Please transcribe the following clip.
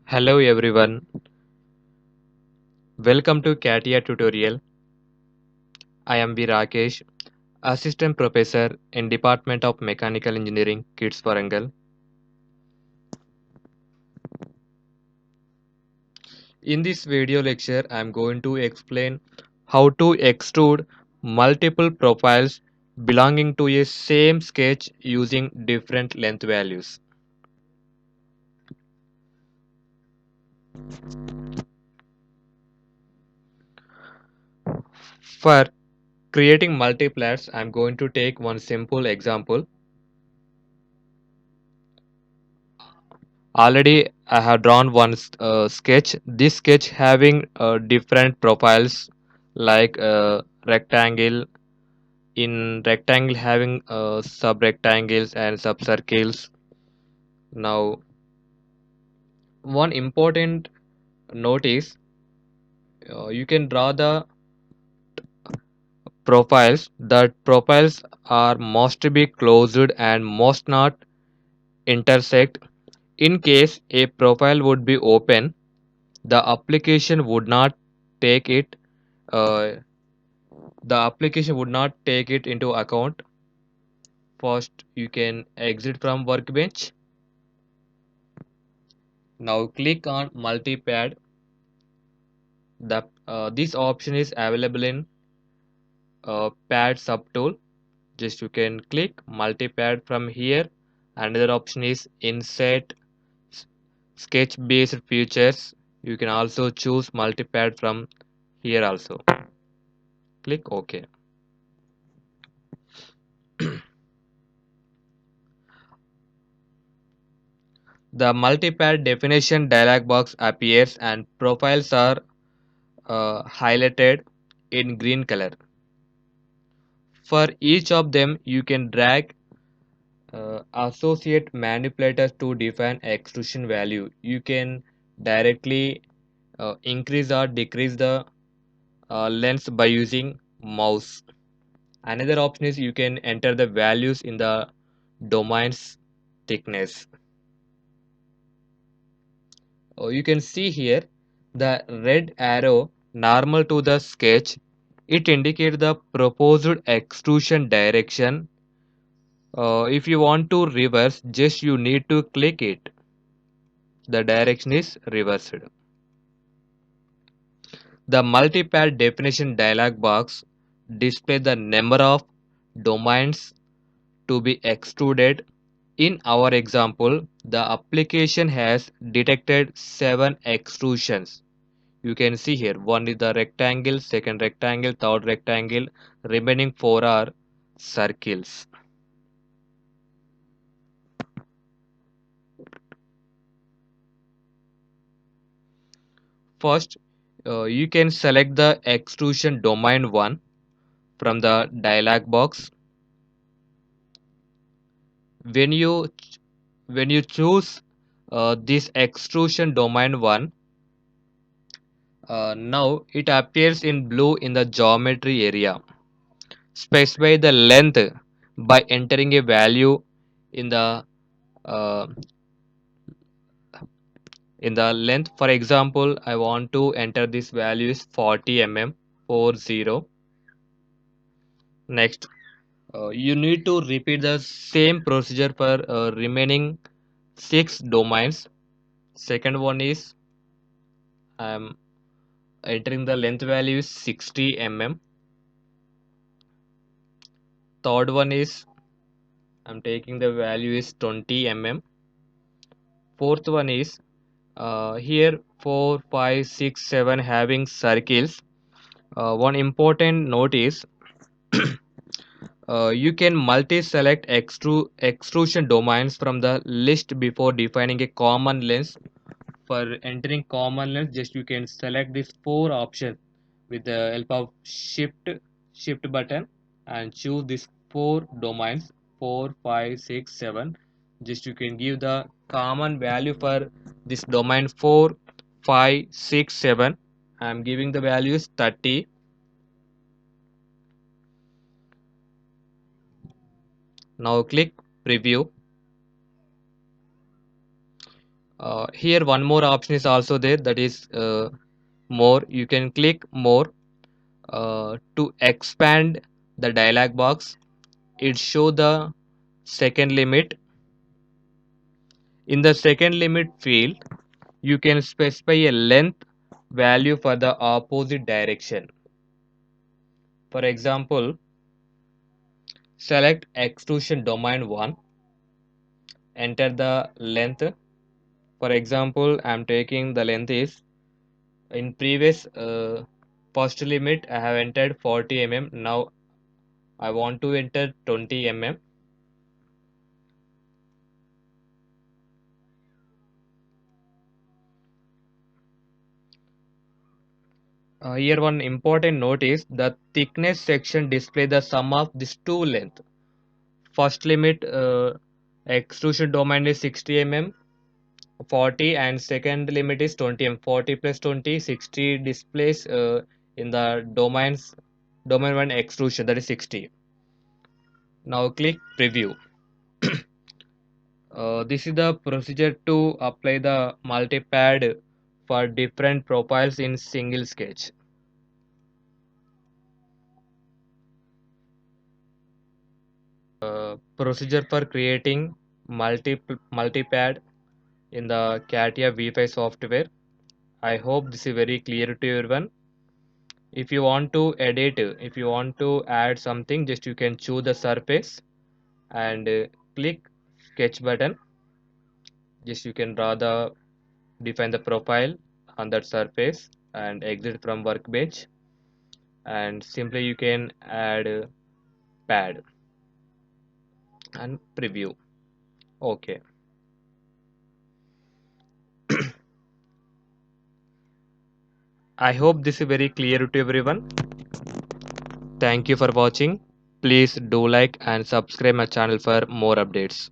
Hello everyone, welcome to CATIA tutorial. I am V. Rakesh, Assistant Professor in Department of Mechanical Engineering, Kids Warangal. In this video lecture, I am going to explain how to extrude multiple profiles belonging to a same sketch using different length values. For creating multiplats, I am going to take one simple example. Already I have drawn one sketch. This sketch having different profiles like rectangle, in rectangle having sub rectangles and sub circles. Now one important note is you can draw the profiles. The profiles are must be closed and must not intersect. In case a profile would be open, the application would not take it uh, the application would not take it into account. First you can exit from workbench. Now click on multipad. This option is available in pad subtool. Just you can click multipad from here. Another option is insert sketch based features. You can also choose multipad from here also. Click OK. The multipad definition dialog box appears and profiles are highlighted in green color. For each of them, you can drag associate manipulators to define extrusion value. You can directly increase or decrease the length by using mouse. Another option is you can enter the values in the domains thickness. You can see here the red arrow normal to the sketch. It indicates the proposed extrusion direction. If you want to reverse, just you need to click it. The direction is reversed. The multipad definition dialog box displays the number of domains to be extruded. In our example, the application has detected 7 extrusions. You can see here one is the rectangle, second rectangle, third rectangle, remaining 4 are circles. First, you can select the extrusion domain 1 from the dialog box. When you choose this extrusion domain 1, now it appears in blue in the geometry area. Specify the length by entering a value in the uh, length. For example, I want to enter this value is 40 mm 40. Next, you need to repeat the same procedure for remaining 6 domains. Second one is I am entering the length value is 60 mm. Third one is I'm taking the value is 20 mm. Fourth one is here 4, 5, 6, 7 having circles. One important note is you can multi-select extrusion domains from the list before defining a common length. For entering common length, just you can select these 4 options with the help of shift button and choose these 4 domains 4, 5, 6, 7. Just you can give the common value for this domain 4, 5, 6, 7. I am giving the values 30. Now click preview. Here one more option is also there, that is more. You can click more to expand the dialog box. It show the second limit. In the second limit field, you can specify a length value for the opposite direction. For example, select extrusion domain 1, enter the length. For example, I'm taking the length is, in previous first limit I have entered 40 mm. Now I want to enter 20 mm. Here one important note is the thickness section display the sum of these two length. First limit extrusion domain is 60 mm, 40, and second limit is 20 mm. 40 plus 20, 60 displays in the domain 1 extrusion, that is 60. Now click preview. This is the procedure to apply the multipad for different profiles in single sketch. Procedure for creating multipad in the CATIA V5 software. I hope this is very clear to everyone. If you want to edit, if you want to add something, just you can choose the surface and click sketch button. Just you can draw the define the profile on that surface and exit from workbench, and simply you can add pad and preview. Okay. I hope this is very clear to everyone. Thank you for watching. Please do like and subscribe my channel for more updates.